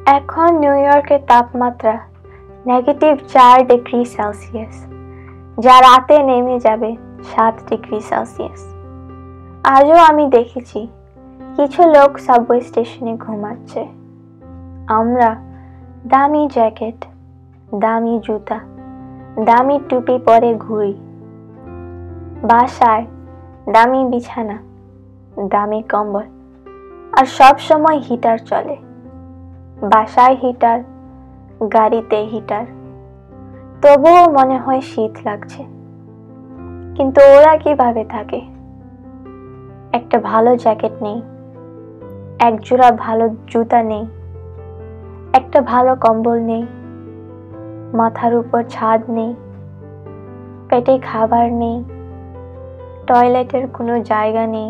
এখন নিউ ইয়র্কের তাপমাত্রা -4 ডিগ্রি সেলসিয়াস, যা রাতে নেমে যাবে 7 ডিগ্রি সেলসিয়াস। আজও আমি দেখেছি কিছু লোক সাবওয়ে স্টেশনে ঘুমাচ্ছে। আমরা দামি জ্যাকেট, দামি জুতা, দামি টুপি পরে ঘুরি। বাসায় দামি বিছানা, দামি কম্বল, আর সব সময় হিটার চলে। বাসায় হিটার, গাড়িতে হিটার, তবুও মনে হয় শীত লাগছে। কিন্তু ওরা কিভাবে থাকে? একটা ভালো জ্যাকেট নেই, এক জোড়া ভালো জুতা নেই, একটা ভালো কম্বল নেই, মাথার উপর ছাদ নেই, পেটে খাবার নেই, টয়লেটের কোনো জায়গা নেই,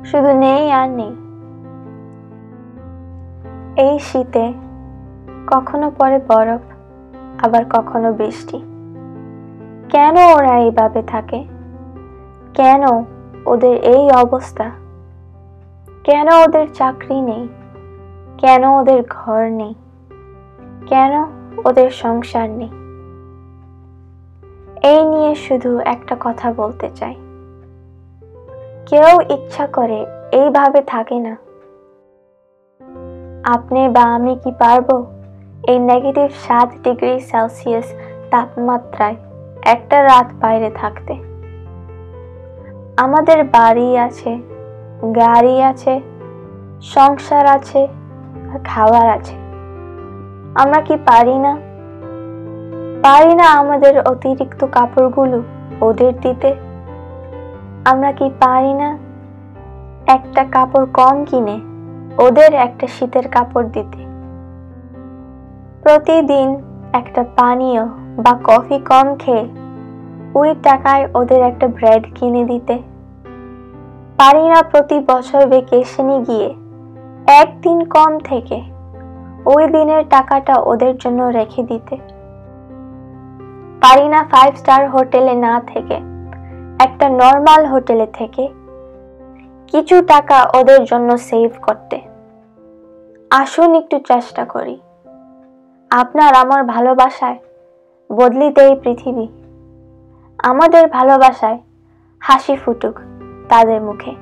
শুধু নেই আর নেই। এই শীতে কখনো পড়ে বরফ, আবার কখনো বৃষ্টি। কেন ওরা এইভাবে থাকে? কেন ওদের এই অবস্থা? কেন ওদের চাকরি নেই? কেন ওদের ঘর নেই? কেন ওদের সংসার নেই? এই নিয়ে শুধু একটা কথা বলতে চাই, কেউ ইচ্ছা করে এইভাবে থাকে না। আপনি বা আমি কি পারবো এই -7 ডিগ্রি সেলসিয়াস তাপমাত্রায় একটা রাত বাইরে থাকতে? আমাদের বাড়ি আছে, গাড়ি আছে, সংসার আছে, আর খাবার আছে। আমরা কি পারি না? পারি না আমাদের অতিরিক্ত কাপড়গুলো ওদের দিতে? আমরা কি পারি না একটা কাপড় কম কিনে ওদের একটা শীতের কাপড় দিতে? প্রতিদিন একটা পানীয় বা কফি কম খেয়ে ওই টাকায় ওদের একটা ব্রেড কিনে দিতে? পারি না প্রতি বছর ভ্যাকেশনে গিয়ে একদিন কম থেকে ওই দিনের টাকাটা ওদের জন্য রেখে দিতে? পারি না 5 স্টার হোটেলে না থেকে একটা নর্মাল হোটেলে থেকে কিছু টাকা ওদের জন্য সেভ করতে? আসুন একটু চেষ্টা করি। আপনার আমার ভালোবাসায় বদলে দেয় পৃথিবী। আমাদের ভালোবাসায় হাসি ফুটুক তাদের মুখে।